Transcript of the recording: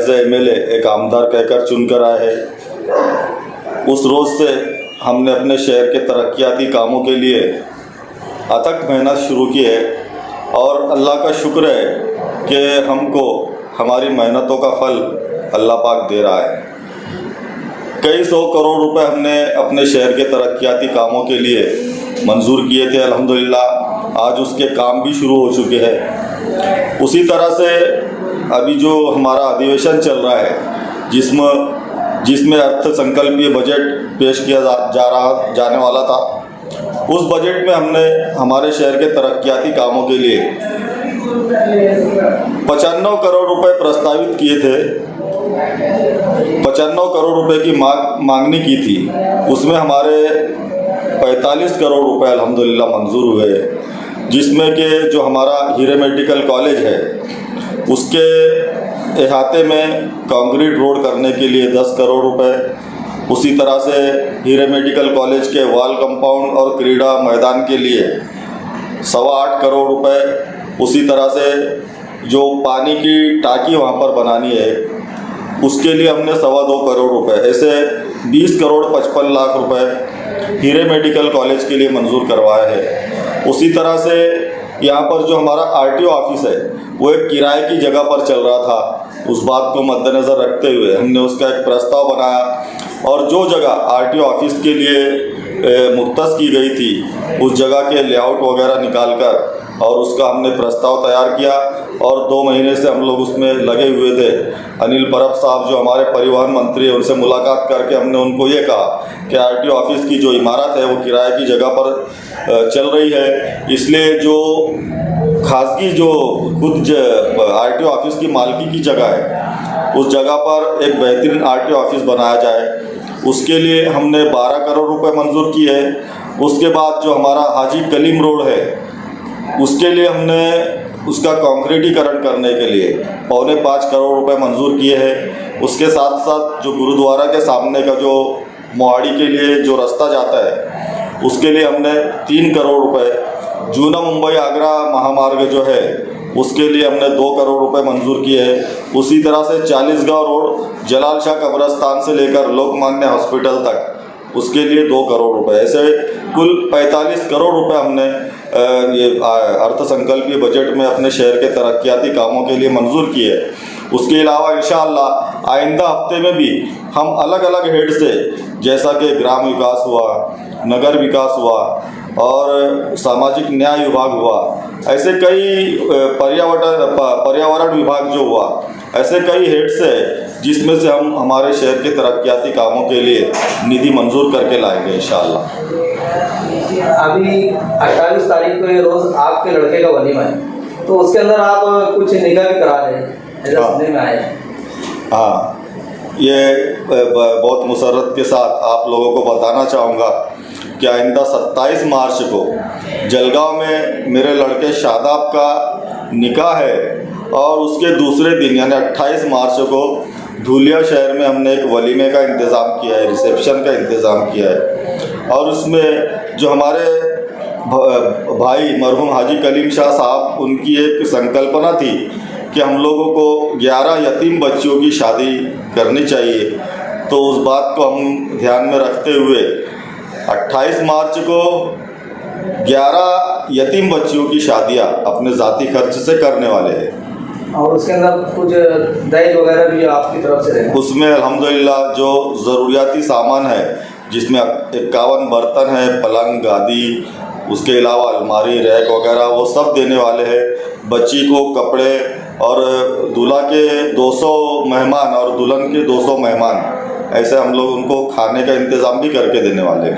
As a MLA एक आमदार कहकर चुनकर आए हैं। उस रोज़ से हमने अपने शहर के तरक्याती कामों के लिए अथक मेहनत शुरू की है और अल्लाह का शुक्र है कि हमको हमारी मेहनतों का फल अल्लाह पाक दे रहा है। कई 100 करोड़ रुपए हमने अपने शहर के तरक्याती कामों के लिए मंजूर किए थे। अल्हम्दुलिल्लाह आज उसके काम भी शुरू हो चुके हैं। उसी तरह से अभी जो हमारा अधिवेशन चल रहा है जिसमें अर्थ संकल्पीय बजट पेश किया जाने वाला था, उस बजट में हमने हमारे शहर के तरक्याती कामों के लिए 95 करोड़ रुपए प्रस्तावित किए थे। 95 करोड़ रुपए की मांगनी की थी, उसमें हमारे 45 करोड़ रुपए अल्हम्दुलिल्लाह मंजूर हुए, जिसमें कि जो हमारा हीरे मेडिकल कॉलेज है उसके अहाते में कंक्रीट रोड करने के लिए 10 करोड़ रुपए, उसी तरह से हीरे मेडिकल कॉलेज के वॉल कंपाउंड और क्रीड़ा मैदान के लिए 8.25 करोड़ रुपए, उसी तरह से जो पानी की टांकी वहाँ पर बनानी है उसके लिए हमने 2.25 करोड़ रुपए, ऐसे 20 करोड़ 55 लाख रुपए हीरे मेडिकल कॉलेज के लिए मंजूर करवाए हैं। उसी तरह से यहाँ पर जो हमारा RTO ऑफिस है वो एक किराए की जगह पर चल रहा था, उस बात को मद्देनज़र रखते हुए हमने उसका एक प्रस्ताव बनाया और जो जगह RTO ऑफिस के लिए मुख्तस की गई थी उस जगह के लेआउट वगैरह निकाल कर और उसका हमने प्रस्ताव तैयार किया और 2 महीने से हम लोग उसमें लगे हुए थे। अनिल परब साहब जो हमारे परिवहन मंत्री हैं उनसे मुलाकात करके हमने उनको ये कहा कि RTO ऑफिस की जो इमारत है वो किराए की जगह पर चल रही है, इसलिए जो खासगी जो खुद RTO ऑफिस की मालिकी की जगह है उस जगह पर एक बेहतरीन RTO ऑफिस बनाया जाए। उसके लिए हमने 12 करोड़ रुपए मंजूर किए। उसके बाद जो हमारा हाजी कलीम रोड है उसके लिए हमने उसका कंक्रीटीकरण करने के लिए 5.25 करोड़ रुपए मंजूर किए हैं। उसके साथ साथ जो गुरुद्वारा के सामने का जो मोहाड़ी के लिए जो रास्ता जाता है उसके लिए हमने 3 करोड़ रुपए, जूना मुंबई आगरा महामार्ग जो है उसके लिए हमने 2 करोड़ रुपए मंजूर किए हैं। उसी तरह से 40 गाँव रोड जलाल शाह कब्रस्तान से लेकर लोकमान्य हॉस्पिटल तक उसके लिए 2 करोड़ रुपए, ऐसे कुल 45 करोड़ रुपए हमने ये अर्थसंकल्पीय बजट में अपने शहर के तरक्याती कामों के लिए मंजूर किए। उसके अलावा इंशाअल्लाह आइंदा हफ्ते में भी हम अलग अलग हेड से, जैसा कि ग्राम विकास हुआ, नगर विकास हुआ और सामाजिक न्याय विभाग हुआ, ऐसे कई पर्यावरण विभाग जो हुआ, ऐसे कई हेड्स है जिसमें से हम हमारे शहर के तरक्याती कामों के लिए निधि मंजूर करके लाएंगे इंशाअल्लाह। अभी 28 तारीख को ये रोज़ आपके लड़के का वलीमा है, तो उसके अंदर आप कुछ निगाह भी करा रहे हैं, ऐसा सुनने में आया। हाँ, ये बहुत मुसर्रत के साथ आप लोगों को बताना चाहूँगा कि आइंदा 27 मार्च को जलगांव में मेरे लड़के शादाब का निकाह है और उसके दूसरे दिन यानी 28 मार्च को धूलिया शहर में हमने एक वलीमे का इंतज़ाम किया है, रिसेप्शन का इंतज़ाम किया है और उसमें जो हमारे भाई मरहूम हाजी कलीम शाह साहब, उनकी एक संकल्पना थी कि हम लोगों को 11 यतीम बच्चियों की शादी करनी चाहिए, तो उस बात को हम ध्यान में रखते हुए 28 मार्च को 11 यतीम बच्चियों की शादियां अपने ज़ाती खर्च से करने वाले हैं। और उसके अंदर कुछ दहेज वगैरह भी आपकी तरफ से रहे? उसमें अल्हम्दुलिल्लाह जो ज़रूरियाती सामान है जिसमें 51 बर्तन है, पलंग, गादी, उसके अलावा अलमारी, रैक वगैरह वो सब देने वाले हैं। बच्ची को कपड़े और दूल्हा के 200 मेहमान और दुल्हन के 200 मेहमान, ऐसे हम लोग उनको खाने का इंतज़ाम भी करके देने वाले हैं।